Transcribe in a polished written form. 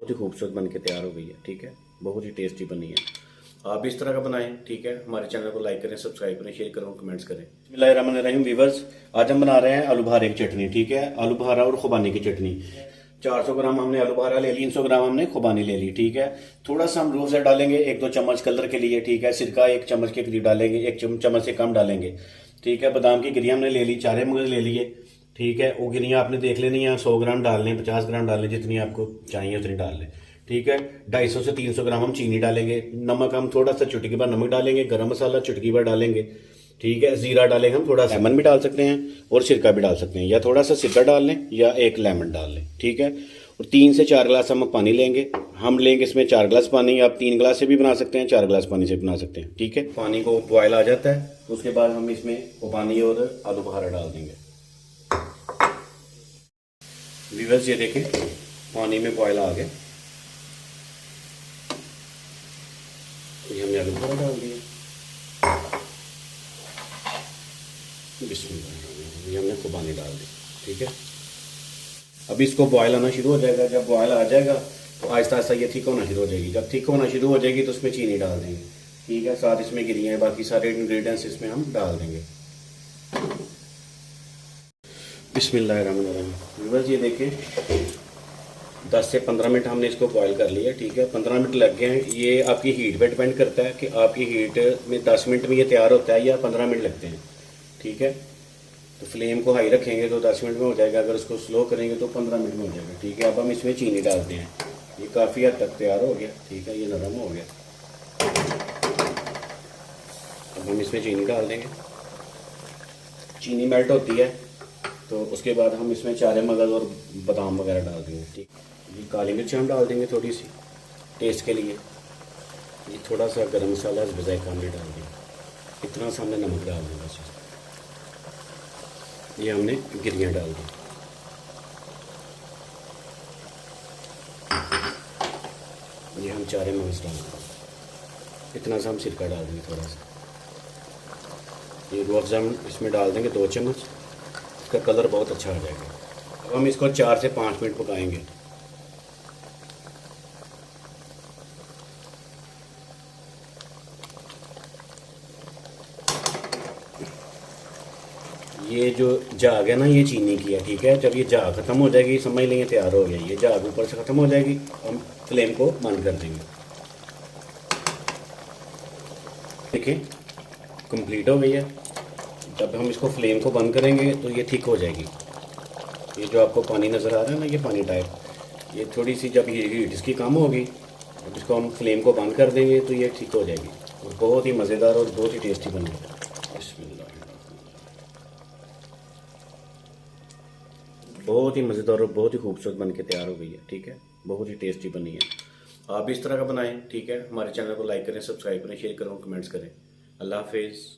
बहुत ही खूबसूरत बन के तैयार हो गई है। ठीक है, बहुत ही टेस्टी बनी है। आप भी इस तरह का बनाएं। ठीक है, हमारे चैनल को लाइक करें, सब्सक्राइब करें, शेयर करें, कमेंट्स करें। बिस्मिल्लाहिर्रहमानिर्रहीम वीवर्स, आज हम बना रहे हैं आलू बहारे की चटनी। ठीक है, आलू बहारा और खुबानी की चटनी। 400 ग्राम हमने आलू बहारा ले ली, 300 ग्राम हमने खुबानी ले ली। ठीक है, थोड़ा सा हम रूह से डालेंगे 1-2 चम्मच कलर के लिए। ठीक है, सिरका 1 चम्मच के करीब डालेंगे, 1 चम्मच से कम डालेंगे। ठीक है, बादाम की गिरियाँ हमने ले ली, चारे मगज ले लिए। ठीक है, वो गिरियाँ आपने देख लेनी है, 100 ग्राम डाल लें, 50 ग्राम डाल लें, जितनी आपको चाहिए उतनी डाल लें। ठीक है, 250 से 300 ग्राम हम चीनी डालेंगे। नमक हम थोड़ा सा चुटकी भर नमक डालेंगे, गरम मसाला चुटकी भर डालेंगे। ठीक है, जीरा डालेंगे हम, थोड़ा लेमन भी डाल सकते हैं और सिरका भी डाल सकते हैं, या थोड़ा सा सिरका डाल लें या 1 लेमन डाल लें। ठीक है, और 3 से 4 गिलास हम पानी लेंगे। हम लेंगे इसमें 4 गिलास पानी, आप 3 गिलास से भी बना सकते हैं, 4 गिलास पानी से बना सकते हैं। ठीक है, पानी को बॉयल आ जाता है, उसके बाद हम इसमें पानी और आलू बहारा डाल देंगे। व्यूअर्स, ये देखें पानी में बॉयल आ गया, ये हमने आलू बहारा डाल दिया। बिस्मिल्लाह, ये हमने खुबानी डाल दी। ठीक है, अभी इसको बॉयल आना शुरू हो जाएगा। जब बॉयल आ जाएगा तो आहिस्ता आहिस्ता ये थिक होना शुरू हो जाएगी। जब थिक होना शुरू हो जाएगी तो उसमें चीनी डाल देंगे। ठीक है, साथ इसमें गिरियाँ, बाकी सारे इंग्रेडिएंट्स इसमें हम डाल देंगे। बिस्मिल्लाहिर्रहमानिर्रहीम। व्यूअर्स, ये देखें 10 से 15 मिनट हमने इसको बॉयल कर लिया। ठीक है, 15 मिनट लग गए हैं। ये आपकी हीट पे डिपेंड करता है कि आपकी हीट में 10 मिनट में ये तैयार होता है या 15 मिनट लगते हैं। ठीक है, तो फ्लेम को हाई रखेंगे तो 10 मिनट में हो जाएगा, अगर उसको स्लो करेंगे तो 15 मिनट में हो जाएगा। ठीक है, अब हम इसमें चीनी डालते हैं। ये काफ़ी हद तक तैयार हो गया। ठीक है, ये नरम हो गया। अब हम इसमें चीनी डाल देंगे। चीनी मेल्ट होती है तो उसके बाद हम इसमें चारे मगज और बादाम वगैरह डाल देंगे। ठीक, ये काली मिर्च हम डाल देंगे थोड़ी सी टेस्ट के लिए। ये थोड़ा सा गरम मसाला जायका हमने डाल दिया, इतना सा हमने नमक डाल देंगे बस। ये हमने गिरियाँ डाल दी। ये हम चारे मगज डाल देंगे, इतना सा हम सिरका डाल देंगे थोड़ा सा। ये रूह अफ़ज़ा हम इसमें डाल देंगे 2 चम्मच, इसका कलर बहुत अच्छा आ जाएगा। अब हम इसको 4 से 5 मिनट पकाएंगे। ये जो झाग है ना, ये चीनी की है। ठीक है, जब ये झाग ख़त्म हो जाएगी समझ लेंगे तैयार हो गया। ये झाग ऊपर से ख़त्म हो जाएगी, हम फ्लेम को बंद कर देंगे। देखिए कंप्लीट हो गई है। जब हम इसको फ्लेम को बंद करेंगे तो ये थिक हो जाएगी। ये जो आपको पानी नज़र आ रहा है ना, ये पानी टाइप, ये थोड़ी सी जब ये हीट इसकी कम होगी, जब इसको हम फ्लेम को बंद कर देंगे तो ये ठीक हो जाएगी और बहुत ही मज़ेदार और बहुत ही टेस्टी बनेगी। बिस्मिल्लाह, बहुत ही मज़ेदार और बहुत ही खूबसूरत बन के तैयार हो गई है। ठीक है, बहुत ही टेस्टी बनी है। आप भी इस तरह का बनाएं। ठीक है, हमारे चैनल को लाइक करें, सब्सक्राइब करें, शेयर करें, कमेंट्स करें। अल्लाह हाफिज़।